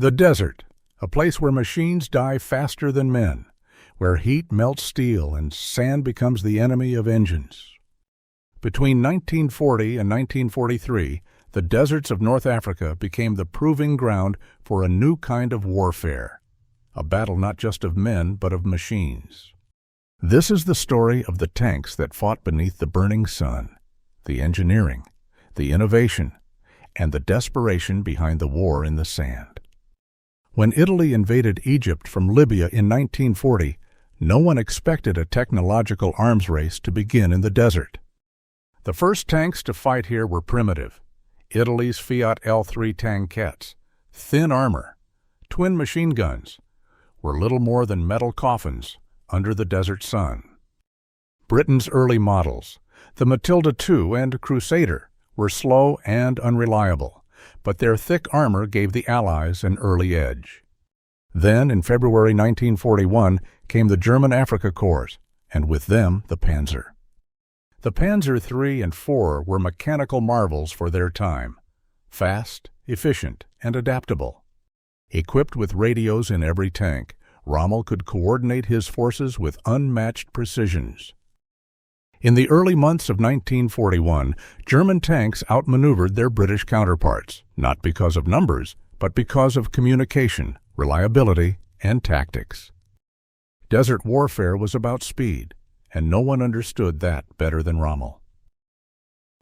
The desert, a place where machines die faster than men, where heat melts steel and sand becomes the enemy of engines. Between 1940 and 1943, the deserts of North Africa became the proving ground for a new kind of warfare, a battle not just of men but of machines. This is the story of the tanks that fought beneath the burning sun, the engineering, the innovation, and the desperation behind the war in the sand. When Italy invaded Egypt from Libya in 1940, no one expected a technological arms race to begin in the desert. The first tanks to fight here were primitive. Italy's Fiat L3 tankettes, thin armor, twin machine guns, were little more than metal coffins under the desert sun. Britain's early models, the Matilda II and Crusader, were slow and unreliable, but their thick armor gave the Allies an early edge. Then, in February 1941, came the German Africa Corps, and with them the Panzer. The Panzer III and IV were mechanical marvels for their time, fast, efficient, and adaptable. Equipped with radios in every tank, Rommel could coordinate his forces with unmatched precisions. In the early months of 1941, German tanks outmaneuvered their British counterparts, not because of numbers, but because of communication, reliability, and tactics. Desert warfare was about speed, and no one understood that better than Rommel.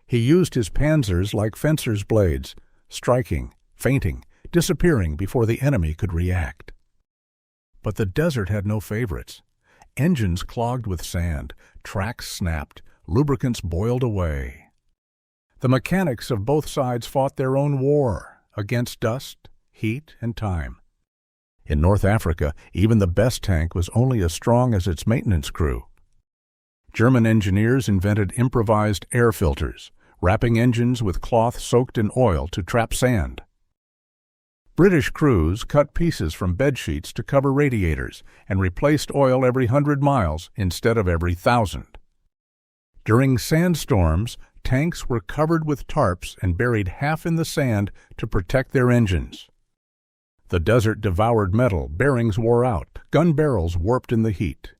He used his panzers like fencers' blades, striking, feinting, disappearing before the enemy could react. But the desert had no favorites. Engines clogged with sand, tracks snapped, lubricants boiled away. The mechanics of both sides fought their own war against dust, heat, and time. In North Africa, even the best tank was only as strong as its maintenance crew. German engineers invented improvised air filters, wrapping engines with cloth soaked in oil to trap sand. British crews cut pieces from bedsheets to cover radiators and replaced oil every 100 miles instead of every 1,000. During sandstorms, tanks were covered with tarps and buried half in the sand to protect their engines. The desert devoured metal, bearings wore out, gun barrels warped in the heat.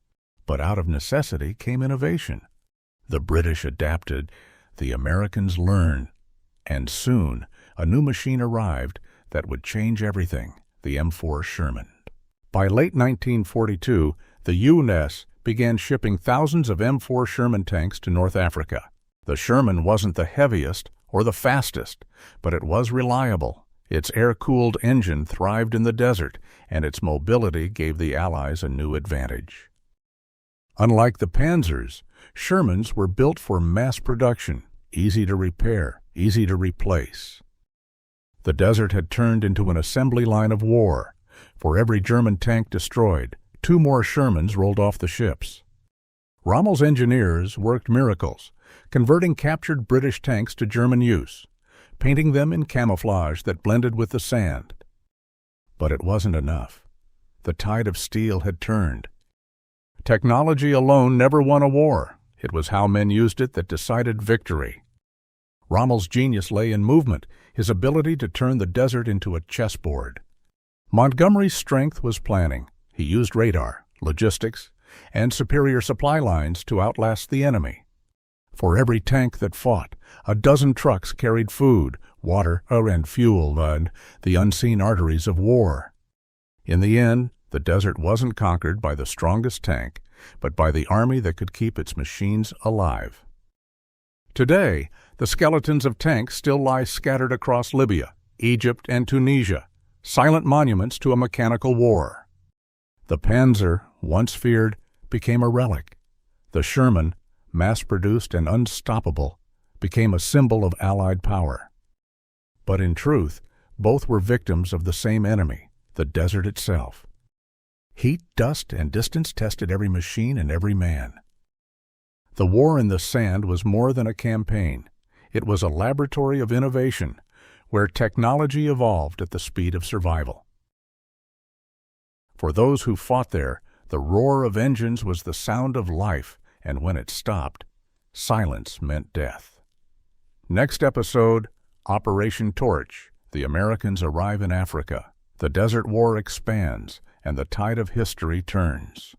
But out of necessity came innovation. The British adapted, the Americans learned, and soon a new machine arrived that would change everything, the M4 Sherman. By late 1942, the U.S. began shipping thousands of M4 Sherman tanks to North Africa. The Sherman wasn't the heaviest or the fastest, but it was reliable. Its air-cooled engine thrived in the desert, and its mobility gave the Allies a new advantage. Unlike the Panzers, Shermans were built for mass production, easy to repair, easy to replace. The desert had turned into an assembly line of war. For every German tank destroyed, 2 more Shermans rolled off the ships. Rommel's engineers worked miracles, converting captured British tanks to German use, painting them in camouflage that blended with the sand. But it wasn't enough. The tide of steel had turned. Technology alone never won a war. It was how men used it that decided victory. Rommel's genius lay in movement, his ability to turn the desert into a chessboard. Montgomery's strength was planning. He used radar, logistics, and superior supply lines to outlast the enemy. For every tank that fought, a dozen trucks carried food, water, and fuel, the unseen arteries of war. In the end, the desert wasn't conquered by the strongest tank, but by the army that could keep its machines alive. Today, the skeletons of tanks still lie scattered across Libya, Egypt, and Tunisia, silent monuments to a mechanical war. The Panzer, once feared, became a relic. The Sherman, mass-produced and unstoppable, became a symbol of Allied power. But in truth, both were victims of the same enemy, the desert itself. Heat, dust, and distance tested every machine and every man. The war in the sand was more than a campaign. It was a laboratory of innovation, where technology evolved at the speed of survival. For those who fought there, the roar of engines was the sound of life, and when it stopped, silence meant death. Next episode, Operation Torch. The Americans arrive in Africa. The desert war expands, and the tide of history turns.